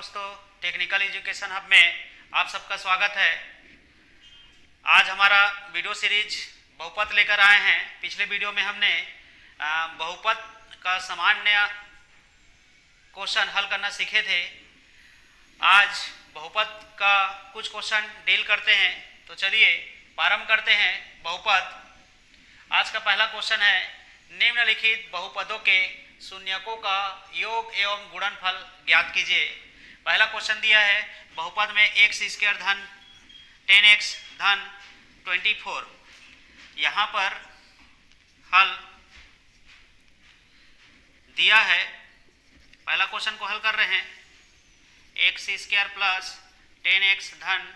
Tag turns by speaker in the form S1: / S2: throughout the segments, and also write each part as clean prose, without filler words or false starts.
S1: दोस्तों, technical education hub में आप सबका स्वागत है। आज हमारा वीडियो सीरीज बहुपद लेकर आए हैं। पिछले वीडियो में हमने बहुपद का सामान्य क्वेश्चन हल करना सीखे थे। आज बहुपद का कुछ क्वेश्चन डील करते हैं, तो चलिए प्रारंभ करते हैं। बहुपद आज का पहला क्वेश्चन है, निम्नलिखित बहुपदों के शून्यकों का योग एवं गुणनफल ज्ञात कीजिए। पहला क्वेश्चन दिया है, बहुपद में एक्स स्क्वायर धन 10x धन 24। यहाँ पर हल दिया है। पहला क्वेश्चन को हल कर रहे हैं। एक्स स्क्वायर प्लस 10x धन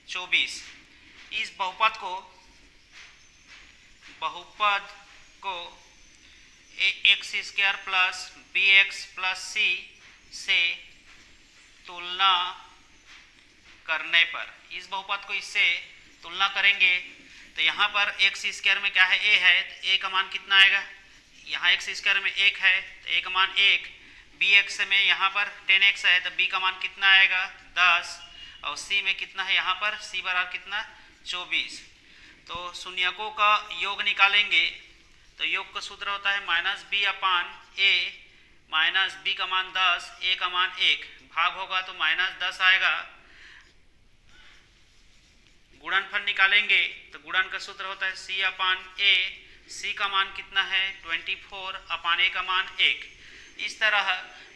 S1: 24, इस बहुपद को x square plus b x plus c से तुलना करने पर, इस बहुपद को इससे तुलना करेंगे तो यहाँ पर एक्स स्क्वायर में क्या है, ए है, तो ए का मान कितना आएगा, यहाँ एक्स स्क्वायर में 1 है तो ए का मान 1, बी एक्स में यहाँ पर 10x है तो बी का मान कितना आएगा 10, और सी में कितना है, यहाँ पर सी बराबर कितना 24। तो शून्यकों का योग निकालेंगे तो योग का सूत्र होता है माइनस बी अपान ए, माइनस बी का मान 10, ए का मान 1, भाग होगा तो माइनस 10 आएगा। गुणनफल निकालेंगे तो गुणन का सूत्र होता है सी अपान ए, सी का मान कितना है 24 अपान ए का मान 1। इस तरह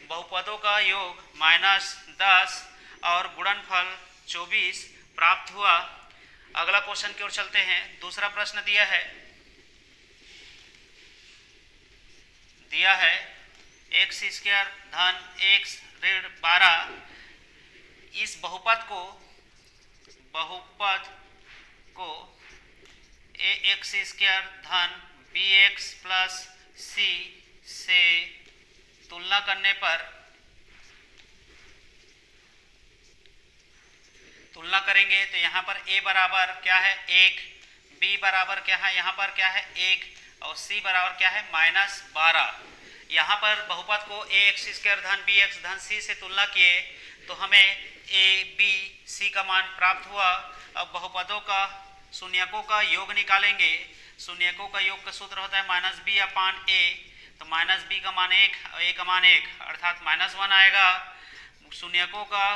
S1: बहुपदों का योग -10 और गुणनफल 24 प्राप्त हुआ। अगला क्वेश्चन की ओर चलते हैं। दूसरा प्रश्न दिया है एक्स स्क्वायर धन एक्स ऋण 12, इस बहुपद को ए एक्स स्क्वायर धन बी एक्स प्लस सी से तुलना करने पर, तुलना करेंगे तो यहाँ पर a बराबर क्या है 1, b बराबर क्या है, यहाँ पर क्या है 1, और c बराबर क्या है -12। यहाँ पर बहुपद को a एक्स स्क्वायर धन बी एक्स धन c से तुलना किए तो हमें a b c का मान प्राप्त हुआ। अब बहुपदों का शून्यकों का योग निकालेंगे। शून्यकों का योग का सूत्र होता है माइनस बी अपान ए, तो माइनस बी का मान 1 और ए का मान 1 अर्थात -1 आएगा। शून्यकों का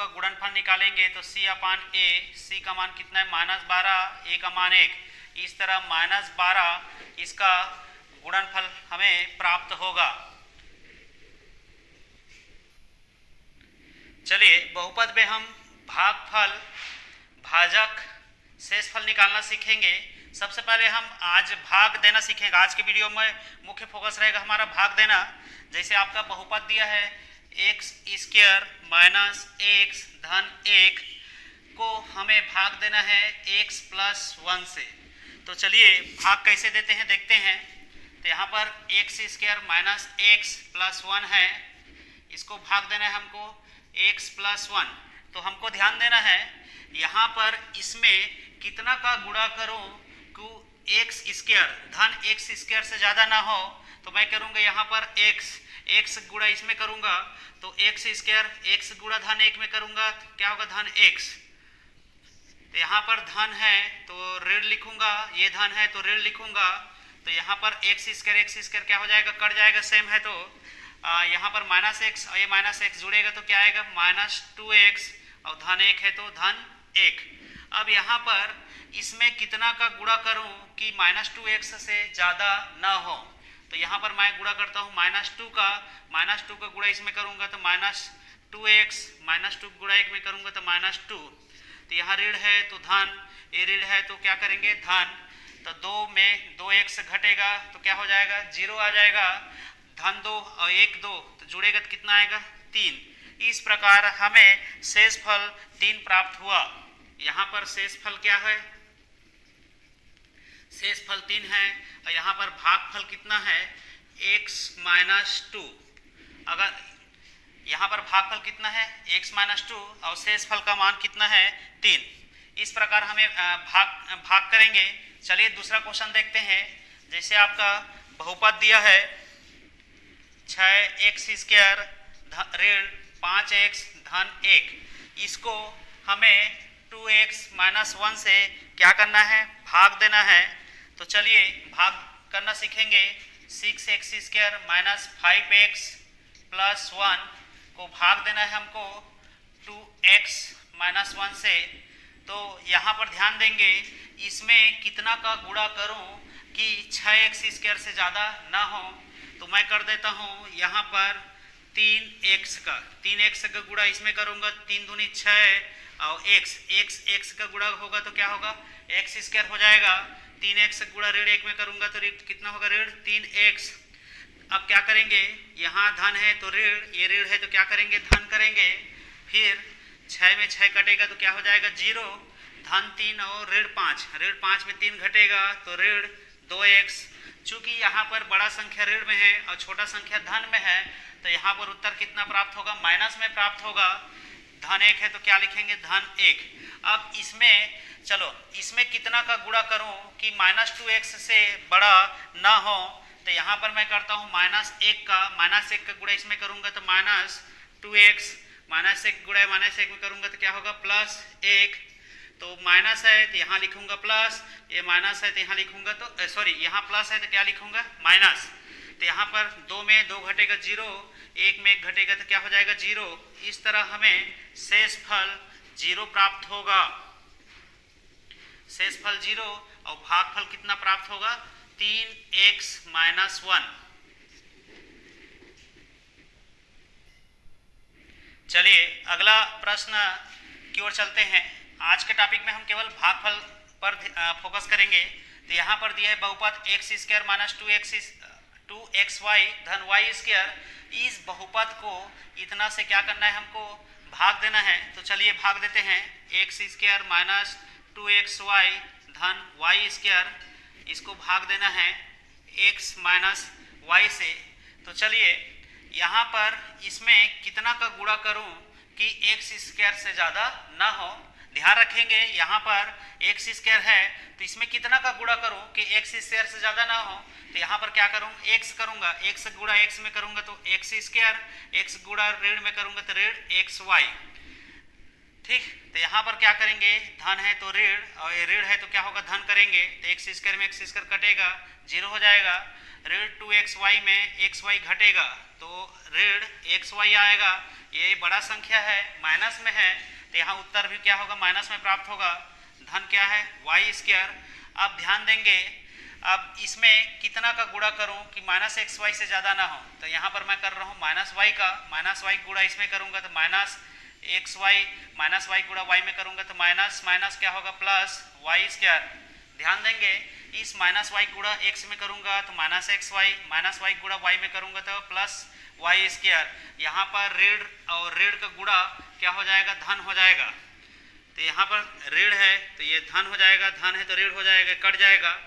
S1: गुणनफल निकालेंगे तो c अपान ए, c का मान कितना है -12, ए का मान 1। इस तरह -12 इसका गुणनफल हमें प्राप्त होगा। चलिए बहुपद में हम भागफल, भाजक, शेषफल निकालना सीखेंगे। सबसे पहले हम आज भाग देना सीखेंगे। आज के वीडियो में मुख्य फोकस रहेगा हमारा भाग देना। जैसे आपका बहुपद दिया है एक्स स्क्वायर माइनस एक्स धन 1 को हमें भाग देना है x प्लस 1 से। तो चलिए भाग कैसे देते हैं देखते हैं। तो यहाँ पर x square minus x plus 1 है, इसको भाग देना है हमको x प्लस 1। तो हमको ध्यान देना है यहाँ पर इसमें कितना का गुणा करूँ कि एक्स स्क्वायर धन एक्स स्क्वायर से ज़्यादा ना हो, तो मैं करूँगा यहाँ पर x गुणा इसमें करूँगा तो एक्स स्क्वायर x गुणा धन 1 में करूँगा तो क्या होगा धन x। तो यहाँ पर धन है तो ऋण लिखूँगा, ये धन है तो ऋण लिखूँगा। तो यहाँ पर एक्स स्क्वायर क्या हो जाएगा, कट जाएगा, सेम है। तो यहाँ पर -x और ये -x जुड़ेगा तो क्या आएगा -2x, और धन 1 है तो धन 1। अब यहाँ पर इसमें कितना का गुणा करूँ कि -2x से ज़्यादा ना हो, तो यहाँ पर मैं गुणा करता हूँ -2 का गुणा इसमें करूँगा तो -2x, -2 गुणा 1 में करूँगा तो -2। तो यहाँ ऋण है तो धन, ये ऋण है तो क्या करेंगे धन। तो 2 में 2x घटेगा तो क्या हो जाएगा 0 आ जाएगा। धन 2 और 1 2 तो जुड़ेगा तो कितना आएगा 3। इस प्रकार हमें शेषफल 3 प्राप्त हुआ। यहाँ पर शेषफल क्या है, शेषफल 3 है, और यहाँ पर भागफल कितना है x माइनस 2। अगर यहाँ पर भागफल कितना है x माइनस 2 और शेषफल का मान कितना है 3। इस प्रकार हमें भाग करेंगे। चलिए दूसरा क्वेश्चन देखते हैं। जैसे आपका बहुपद दिया है 6x² ऋण 5x धन 1, इसको हमें 2x-1 से क्या करना है, भाग देना है। तो चलिए भाग करना सीखेंगे। 6x² -5x + 1 को भाग देना है हमको 2x-1 से। तो यहाँ पर ध्यान देंगे, इसमें कितना का गुणा करूँ कि 6x² से ज़्यादा ना हो। तो मैं कर देता हूँ यहाँ पर 3x का गुणा इसमें करूँगा, 3 दूनी 6 और x का गुणा होगा तो क्या होगा, x² हो जाएगा। 3x का गुणा ऋण 1 में करूँगा तो ऋण कितना होगा, ऋण 3x। अब क्या करेंगे, यहाँ धन है तो ऋण, ये ऋण है तो क्या करेंगे, धन करेंगे। फिर 6 में 6 कटेगा तो क्या हो जाएगा, 0, धन 3 और ऋण 5, ऋण 5 में 3 घटेगा तो ऋण 2x। चूंकि यहाँ पर बड़ा संख्या ऋण में है और छोटा संख्या धन में है, तो यहाँ पर उत्तर कितना प्राप्त होगा, माइनस में प्राप्त होगा। धन 1 है तो क्या लिखेंगे, धन 1। अब इसमें चलो, इसमें कितना का गुणा करूं कि -2x से बड़ा ना हो। तो यहाँ पर मैं करता हूँ -1 का गुणा इसमें करूंगा तो -2x, -1 गुणा -1 में करूंगा तो क्या होगा, +1। तो माइनस है तो यहाँ लिखूंगा प्लस, ये माइनस है तो यहाँ लिखूंगा तो सॉरी, यहाँ प्लस है तो क्या लिखूंगा, माइनस। तो यहाँ पर 2 में 2 घटेगा 0, 1 में 1 घटेगा तो क्या हो जाएगा, 0। इस तरह हमें शेषफल 0 प्राप्त होगा। शेषफल 0 और भागफल कितना प्राप्त होगा, 3x-1। चलिए अगला प्रश्न की ओर चलते हैं। आज के टॉपिक में हम केवल भागफल पर फोकस करेंगे। तो यहाँ पर दिया है बहुपद x² - 2xy धन y²। इस बहुपद को इतना से क्या करना है, हमको भाग देना है। तो चलिए भाग देते हैं। x² - 2xy धन y², इसको भाग देना है x - y से। तो चलिए यहाँ पर इसमें कितना का गुणा करूं कि x² से ज़्यादा ना हो। ध्यान रखेंगे यहाँ पर x² है तो इसमें कितना का गुणा करूं कि x² से ज़्यादा ना हो। तो यहाँ पर क्या करूं, x करूंगा, x गुणा x में करूंगा तो x², x गुणा ऋण में करूंगा तो ऋण xy। ठीक, तो यहाँ पर क्या करेंगे, धन है तो ऋण और ये ऋण है तो क्या होगा, धन करेंगे। तो x² में x² कटेगा, 0 हो जाएगा। ऋण 2xy में xy घटेगा तो ऋण xy आएगा। ये बड़ा संख्या है, माइनस में है, तो यहाँ उत्तर भी क्या होगा, माइनस में प्राप्त होगा। धन क्या है, y²। अब ध्यान देंगे, अब इसमें कितना का गुणा करूं कि -xy से ज़्यादा ना हो। तो यहाँ पर मैं कर रहा हूँ -y का, -y गुणा इसमें करूँगा तो -xy, -y गुणा y में करूँगा तो माइनस क्या होगा, प्लस y²। ध्यान देंगे, इस -y गुणा x में करूँगा तो -xy, -y गुणा y में करूँगा तो प्लस y²। यहाँ पर ऋण और ऋण का गुणा क्या हो जाएगा, धन हो जाएगा। तो यहाँ पर ऋण है तो ये धन हो जाएगा, धन है तो ऋण हो जाएगा, कट जाएगा।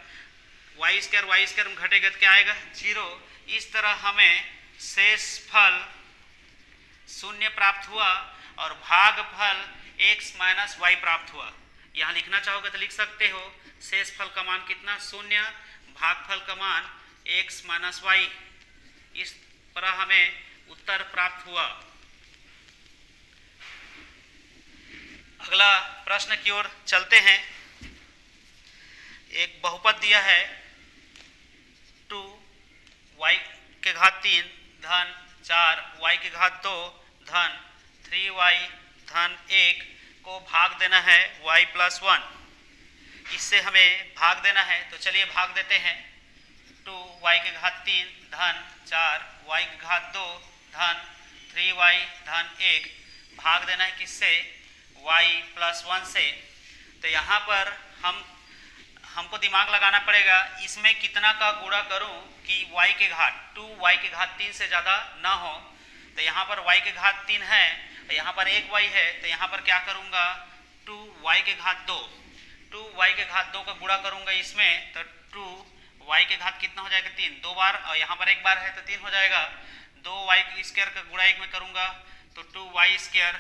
S1: y² में घटेगा तो क्या आएगा, 0। इस तरह हमें शेषफल 0 प्राप्त हुआ और भागफल x - y प्राप्त हुआ। यहाँ लिखना चाहोगे तो लिख सकते हो, शेषफल का मान कितना, 0, भागफल का मान x - y। इस तरह हमें उत्तर प्राप्त हुआ। अगला प्रश्न की ओर चलते हैं। एक बहुपद दिया है 2y³ धन 4y² धन 3y धन 1 को भाग देना है y+1। इससे हमें भाग देना है, तो चलिए भाग देते हैं। 2y³ धन 4y² धन 3y धन 1 भाग देना है किससे, y+1 से। तो यहाँ पर हमको दिमाग लगाना पड़ेगा, इसमें कितना का गुणा करूं कि y², से ज़्यादा ना हो। तो यहाँ पर y³ है, यहाँ पर 1y है, तो यहाँ पर क्या करूँगा, 2y² का गुणा करूँगा इसमें, तो 2y² कितना हो जाएगा, 3, 2 बार, और यहाँ पर 1 बार है तो 3 हो जाएगा। 2y² का गुणा 1 में करूँगा तो 2y²।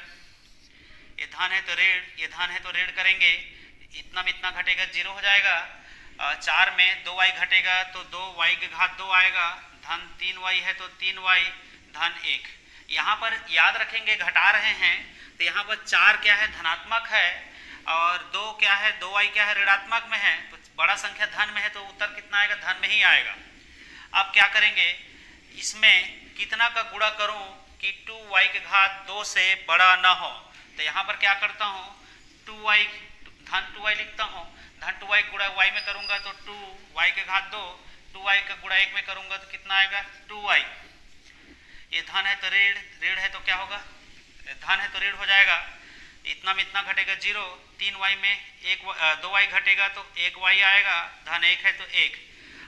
S1: ये धन है तो ऋण, ये धन है तो ऋण करेंगे, इतना में इतना घटेगा, 0 हो जाएगा। 4 में 2y घटेगा तो 2y² आएगा, धन 3y है तो 3y धन 1। यहाँ पर याद रखेंगे घटा रहे हैं तो यहाँ पर 4 क्या है धनात्मक है और 2 क्या है 2y क्या है ऋणात्मक में है, तो बड़ा संख्या धन में है तो उत्तर कितना आएगा धन में ही आएगा। अब क्या करेंगे, इसमें कितना का गुणा करूं कि 2y के घात 2 से बड़ा ना हो, तो यहाँ पर क्या करता हूँ 2y धन 2y लिखता हूँ, धन 2y गुणा y में करूंगा तो 2y के घात 2, 2y का गुणा 1 में करूंगा तो कितना आएगा 2y। ये धन है तो ऋण, ऋण है तो क्या होगा, धन है तो ऋण हो जाएगा, इतना में इतना घटेगा 0, 3y में 2y घटेगा तो 1y आएगा, धन 1 है तो 1।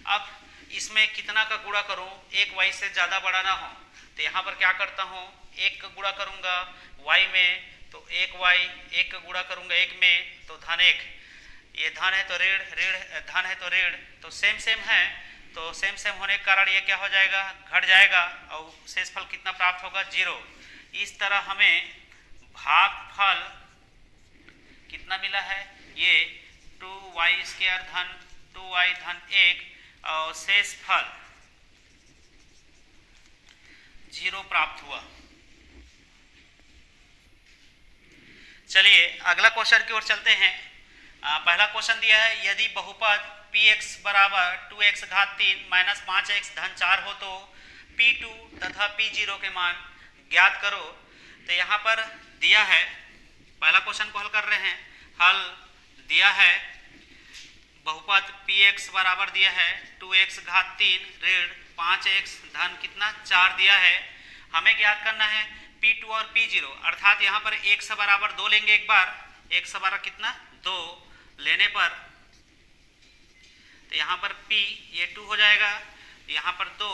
S1: अब इसमें कितना का गुणा करूं 1y से ज़्यादा बड़ा ना हो, तो यहाँ पर क्या करता हूँ 1 का गुणा करूंगा y में तो 1y, 1 का गुणा करूंगा 1 में तो धन 1। ये धन है तो ऋण, ऋण धन है तो ऋण, तो सेम सेम है, तो सेम सेम होने के कारण ये क्या हो जाएगा घट जाएगा और शेषफल कितना प्राप्त होगा 0। इस तरह हमें भागफल कितना मिला है, ये 2y² धन 2y धन 1 और शेषफल 0 प्राप्त हुआ। चलिए अगला क्वेश्चन की ओर चलते हैं। पहला क्वेश्चन दिया है यदि बहुपद px बराबर 2x घात 3 माइनस 5x धन 4 हो तो p2 तथा p0 के मान ज्ञात करो। तो यहाँ पर दिया है, पहला क्वेश्चन को हल कर रहे हैं, हल दिया है बहुपद px बराबर दिया है 2x घात 3 ऋण 5x धन कितना 4 दिया है। हमें ज्ञात करना है p2 और p0, अर्थात यहाँ पर x से बराबर 2 लेंगे एक बार, x से बराबर कितना 2 लेने पर, तो यहाँ पर p ये 2 हो जाएगा, यहाँ पर 2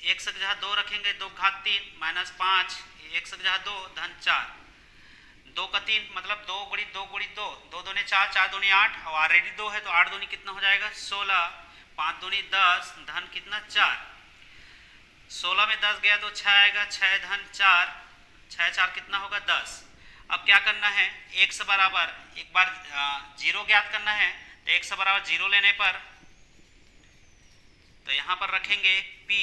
S1: x की जगह 2 रखेंगे 2 घात 3 माइनस 5 x की जगह 2 धन 4, 2 का 3 मतलब 2 गुणित 2 गुणित 2, 2 दूनी 4, 4 दूनी 8 और ऑलरेडी 2 है तो 8 दूनी कितना हो जाएगा 16, 5 दूनी 10 धन कितना 4, 16 में 10 गया तो 6 आएगा, 6 धन 4, 6 4 कितना होगा 10। अब क्या करना है x बराबर एक बार 0 ज्ञात करना है, तो x बराबर 0 लेने पर तो यहाँ पर रखेंगे p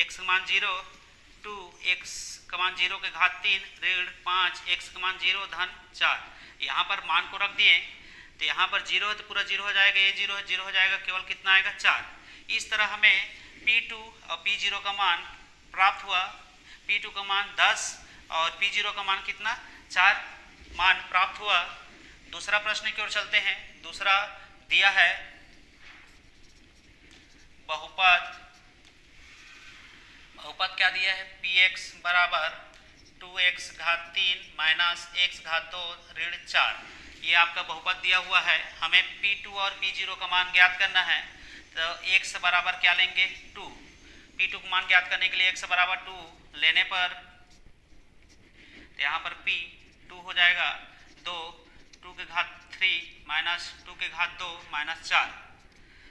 S1: x का मान 0, 2 x का मान 0 के घात 3 ऋण 5 x का मान 0 धन 4। यहाँ पर मान को रख दिए तो यहाँ पर 0 है तो पूरा 0 हो जाएगा, ये 0 है 0 हो जाएगा, केवल कितना आएगा 4। इस तरह हमें p2 और p0 का मान प्राप्त हुआ, p2 का मान 10 और p0 का मान कितना 4 मान प्राप्त हुआ। दूसरा प्रश्न की ओर चलते हैं। दूसरा दिया है बहुपद क्या दिया है px बराबर 2x घात 3 माइनस x घात 2 ऋण 4, ये आपका बहुपद दिया हुआ है। हमें p2 और p0 का मान ज्ञात करना है, तो x बराबर क्या लेंगे 2, p2 का मान ज्ञात करने के लिए x बराबर 2 लेने पर तो यहाँ पर p 2 हो जाएगा 2, 2 के घात 3 माइनस 2 के घात 2 माइनस 4,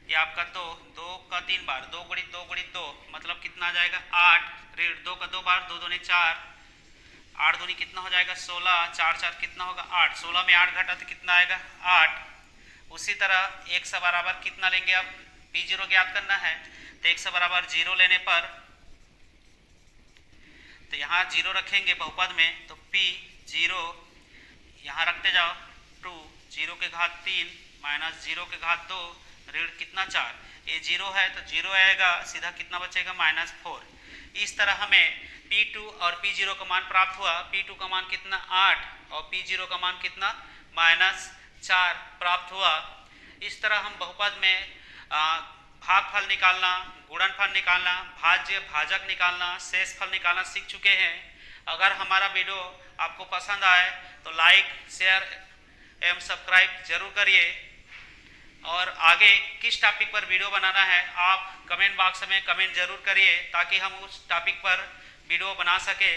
S1: ये आपका 2, 2 का 3 बार 2 गुणित 2 गुणित 2 मतलब कितना आ जाएगा 8 ऋण 2 का 2 बार 2 दूनी 4, 8 दूनी कितना हो जाएगा 16, 4 4 कितना होगा 8, 16 में 8 घटा तो कितना आएगा 8। उसी तरह x बराबर कितना लेंगे, अब p0 ज्ञात करना है, तो x बराबर 0 लेने पर तो यहाँ 0 रखेंगे बहुपद में, तो p0 यहाँ रखते जाओ 2, 0 के घात 3 माइनस 0 के घात 2 ऋण कितना 4, ये 0 है तो 0 आएगा, सीधा कितना बचेगा -4। इस तरह हमें p2 और p0 का मान प्राप्त हुआ, p2 का मान कितना 8 और p0 का मान कितना -4 प्राप्त हुआ। इस तरह हम बहुपद में भागफल निकालना, गुणनफल निकालना, भाज्य भाजक निकालना, शेषफल निकालना सीख चुके हैं। अगर हमारा वीडियो आपको पसंद आए तो लाइक शेयर एवं सब्सक्राइब जरूर करिए, और आगे किस टॉपिक पर वीडियो बनाना है आप कमेंट बॉक्स में कमेंट जरूर करिए ताकि हम उस टॉपिक पर वीडियो बना सके।